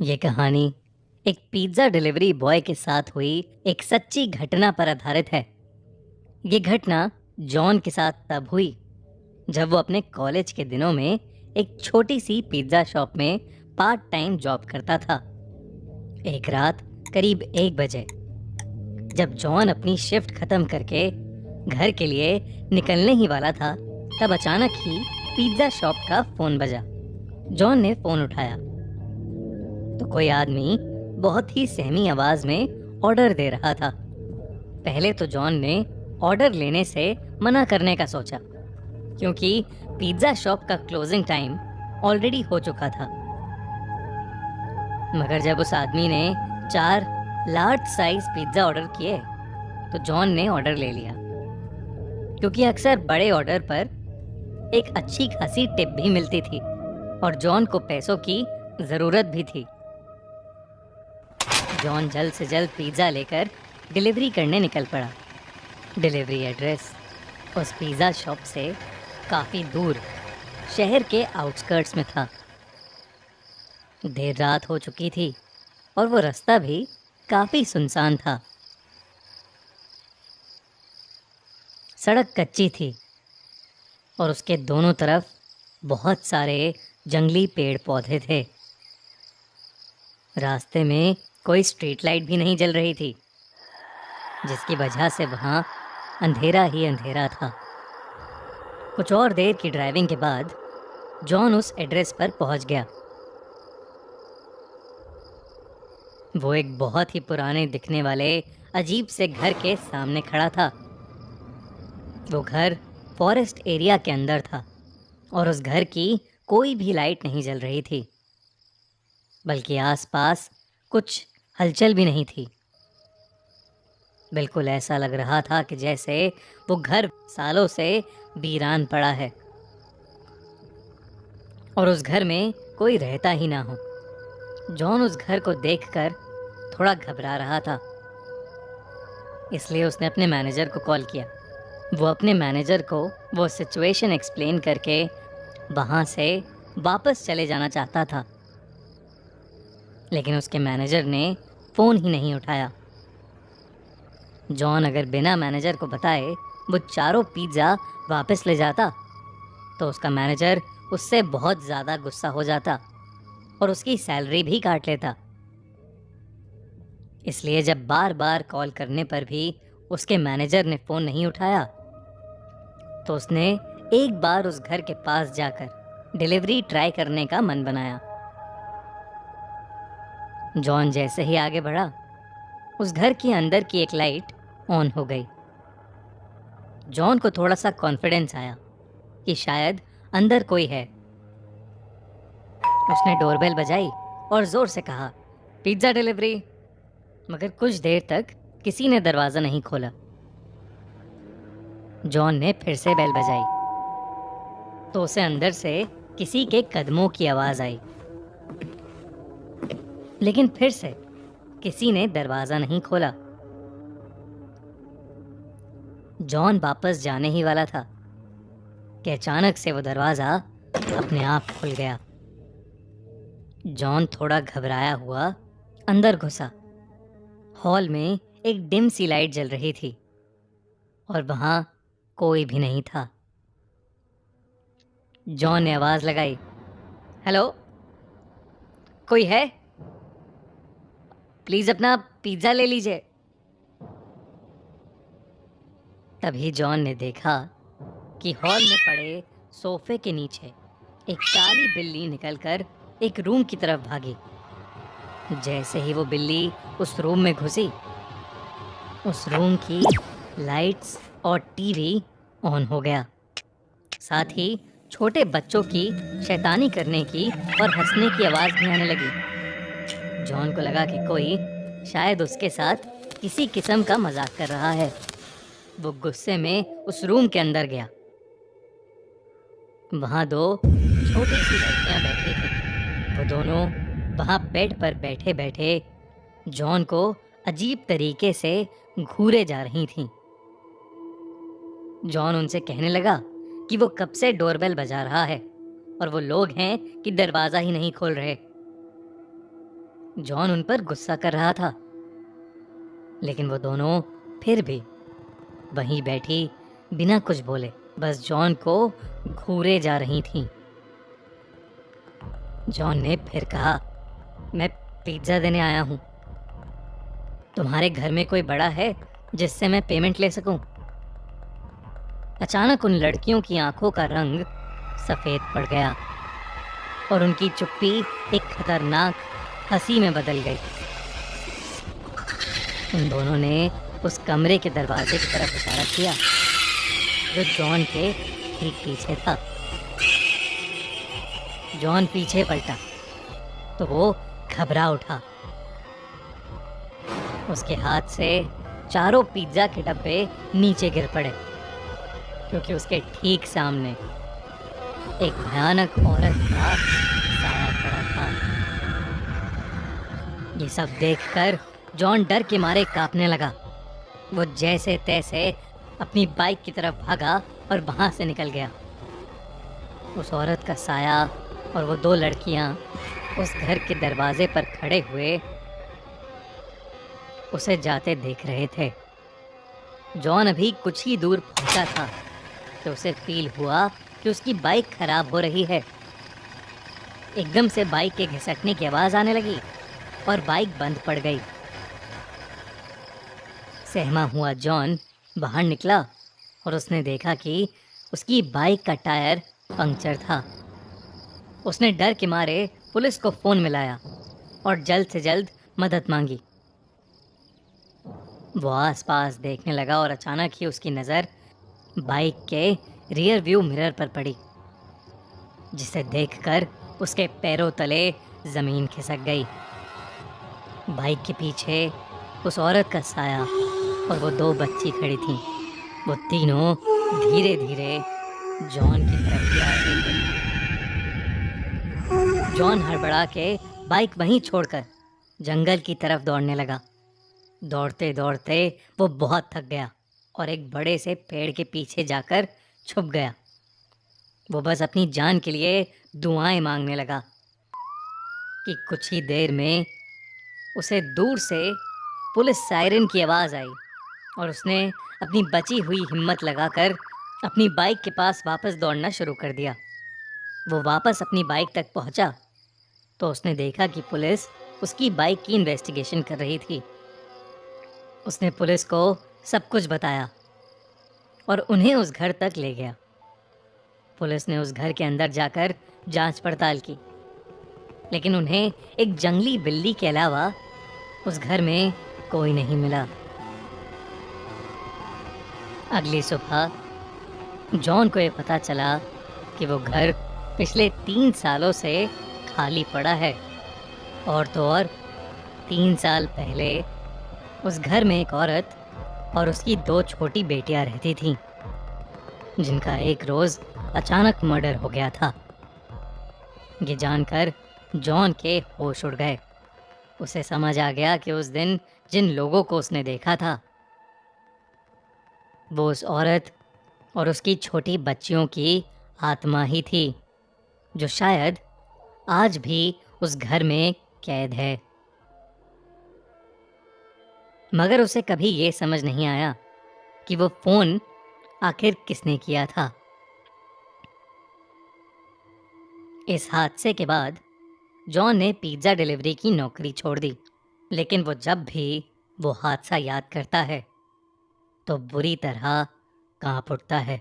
ये कहानी एक पिज्ज़ा डिलीवरी बॉय के साथ हुई एक सच्ची घटना पर आधारित है। ये घटना जॉन के साथ तब हुई जब वो अपने कॉलेज के दिनों में एक छोटी सी पिज्ज़ा शॉप में पार्ट टाइम जॉब करता था। एक रात करीब 1 बजे जब जॉन अपनी शिफ्ट खत्म करके घर के लिए निकलने ही वाला था, तब अचानक ही पिज्ज़ा शॉप का फोन बजा। जॉन ने फोन उठाया तो कोई आदमी बहुत ही सहमी आवाज में ऑर्डर दे रहा था। पहले तो जॉन ने ऑर्डर लेने से मना करने का सोचा, क्योंकि पिज्जा शॉप का क्लोजिंग टाइम ऑलरेडी हो चुका था। मगर जब उस आदमी ने 4 लार्ज साइज पिज्जा ऑर्डर किए तो जॉन ने ऑर्डर ले लिया, क्योंकि अक्सर बड़े ऑर्डर पर एक अच्छी खासी टिप भी मिलती थी और जॉन को पैसों की जरूरत भी थी। जॉन जल्द से जल्द पिज़्ज़ा लेकर डिलीवरी करने निकल पड़ा। डिलीवरी एड्रेस उस पिज़्ज़ा शॉप से काफ़ी दूर शहर के आउटस्कर्ट्स में था। देर रात हो चुकी थी और वो रास्ता भी काफ़ी सुनसान था। सड़क कच्ची थी और उसके दोनों तरफ बहुत सारे जंगली पेड़ पौधे थे। रास्ते में कोई स्ट्रीट लाइट भी नहीं जल रही थी, जिसकी वजह से वहाँ अंधेरा ही अंधेरा था। कुछ और देर की ड्राइविंग के बाद जॉन उस एड्रेस पर पहुँच गया। वो एक बहुत ही पुराने दिखने वाले अजीब से घर के सामने खड़ा था। वो घर फॉरेस्ट एरिया के अंदर था और उस घर की कोई भी लाइट नहीं जल रही थी, बल्कि आसपास कुछ हलचल भी नहीं थी। बिल्कुल ऐसा लग रहा था कि जैसे वो घर सालों से वीरान पड़ा है और उस घर में कोई रहता ही ना हो। जॉन उस घर को देखकर थोड़ा घबरा रहा था, इसलिए उसने अपने मैनेजर को कॉल किया। वो अपने मैनेजर को वो सिचुएशन एक्सप्लेन करके वहाँ से वापस चले जाना चाहता था, लेकिन उसके मैनेजर ने फ़ोन ही नहीं उठाया। जॉन अगर बिना मैनेजर को बताए वो चारों पिज़्ज़ा वापस ले जाता तो उसका मैनेजर उससे बहुत ज़्यादा गुस्सा हो जाता और उसकी सैलरी भी काट लेता। इसलिए जब बार बार कॉल करने पर भी उसके मैनेजर ने फ़ोन नहीं उठाया तो उसने एक बार उस घर के पास जाकर डिलीवरी ट्राई करने का मन बनाया। जॉन जैसे ही आगे बढ़ा, उस घर के अंदर की एक लाइट ऑन हो गई। जॉन को थोड़ा सा कॉन्फिडेंस आया कि शायद अंदर कोई है। उसने डोरबेल बजाई और ज़ोर से कहा, पिज़्ज़ा डिलीवरी। मगर कुछ देर तक किसी ने दरवाज़ा नहीं खोला। जॉन ने फिर से बेल बजाई तो उसे अंदर से किसी के कदमों की आवाज़ आई, लेकिन फिर से किसी ने दरवाज़ा नहीं खोला। जॉन वापस जाने ही वाला था कि अचानक से वो दरवाज़ा अपने आप खुल गया। जॉन थोड़ा घबराया हुआ अंदर घुसा। हॉल में एक डिम सी लाइट जल रही थी और वहाँ कोई भी नहीं था। जॉन ने आवाज़ लगाई, हेलो, कोई है? प्लीज़ अपना पिज़्ज़ा ले लीजिए। तभी जॉन ने देखा कि हॉल में पड़े सोफे के नीचे एक काली बिल्ली निकलकर एक रूम की तरफ भागी। जैसे ही वो बिल्ली उस रूम में घुसी, उस रूम की लाइट्स और टीवी ऑन हो गया। साथ ही छोटे बच्चों की शैतानी करने की और हंसने की आवाज़ भी आने लगी। जॉन को लगा कि कोई शायद उसके साथ किसी किस्म का मजाक कर रहा है। वो गुस्से में उस रूम के अंदर गया। वहाँ 2 छोटी सी लड़कियाँ बैठी थीं। वो दोनों वहाँ बेड पर बैठे बैठे जॉन को अजीब तरीके से घूरे जा रही थीं। जॉन उनसे कहने लगा कि वो कब से डोरबेल बजा रहा है और वो लोग हैं कि दरवाज़ा ही नहीं खोल रहे। जॉन उन पर गुस्सा कर रहा था, लेकिन वो दोनों फिर भी वहीं बैठी बिना कुछ बोले बस जॉन को घूरे जा रही थीं। जॉन ने फिर कहा, मैं पिज्ज़ा देने आया हूँ। तुम्हारे घर में कोई बड़ा है जिससे मैं पेमेंट ले सकूं? अचानक उन लड़कियों की आंखों का रंग सफेद पड़ गया और उनकी चुप्पी एक खतरनाक हंसी में बदल गई। उन दोनों ने उस कमरे के दरवाजे की तरफ इशारा किया जो जॉन के ठीक पीछे था। जॉन पीछे पलटा तो वो घबरा उठा। उसके हाथ से चारों पिज्जा के डब्बे नीचे गिर पड़े क्योंकि उसके ठीक सामने एक भयानक औरत का साया खड़ा था। ये सब देखकर जॉन डर के मारे कांपने लगा। वो जैसे तैसे अपनी बाइक की तरफ भागा और वहां से निकल गया। उस औरत का साया और वो दो लड़कियां उस घर के दरवाजे पर खड़े हुए उसे जाते देख रहे थे। जॉन अभी कुछ ही दूर पहुंचा था कि उसे फील हुआ कि उसकी बाइक खराब हो रही है। एकदम से बाइक के घिसटने की आवाज आने लगी और बाइक बंद पड़ गई। सहमा हुआ जॉन बाहर निकला और उसने देखा कि उसकी बाइक का टायर पंक्चर था। उसने डर के मारे पुलिस को फ़ोन मिलाया और जल्द से जल्द मदद मांगी। वो आसपास देखने लगा और अचानक ही उसकी नज़र बाइक के रियर व्यू मिरर पर पड़ी, जिसे देखकर उसके पैरों तले ज़मीन खिसक गई। बाइक के पीछे उस औरत का साया और वो दो बच्ची खड़ी थीं। वो तीनों धीरे धीरे जॉन की तरफ जा रहे थे। जॉन हड़बड़ा के बाइक वहीं छोड़कर जंगल की तरफ दौड़ने लगा। दौड़ते दौड़ते वो बहुत थक गया और एक बड़े से पेड़ के पीछे जाकर छुप गया। वो बस अपनी जान के लिए दुआएं मांगने लगा कि कुछ ही देर में उसे दूर से पुलिस सायरन की आवाज़ आई और उसने अपनी बची हुई हिम्मत लगाकर अपनी बाइक के पास वापस दौड़ना शुरू कर दिया। वो वापस अपनी बाइक तक पहुंचा तो उसने देखा कि पुलिस उसकी बाइक की इन्वेस्टिगेशन कर रही थी। उसने पुलिस को सब कुछ बताया और उन्हें उस घर तक ले गया। पुलिस ने उस घर के अंदर जाकर जांच पड़ताल की, लेकिन उन्हें एक जंगली बिल्ली के अलावा उस घर में कोई नहीं मिला। अगली सुबह जॉन को ये पता चला कि वो घर पिछले 3 सालों से खाली पड़ा है, और तो और 3 साल पहले उस घर में एक औरत और उसकी 2 छोटी बेटियां रहती थीं, जिनका एक रोज़ अचानक मर्डर हो गया था। ये जानकर जॉन के होश उड़ गए। उसे समझ आ गया कि उस दिन जिन लोगों को उसने देखा था वो उस औरत और उसकी छोटी बच्चियों की आत्मा ही थी, जो शायद आज भी उस घर में कैद है। मगर उसे कभी ये समझ नहीं आया कि वो फ़ोन आखिर किसने किया था। इस हादसे के बाद जॉन ने पिज़्ज़ा डिलीवरी की नौकरी छोड़ दी, लेकिन वो जब भी वो हादसा याद करता है तो बुरी तरह कांप उठता है।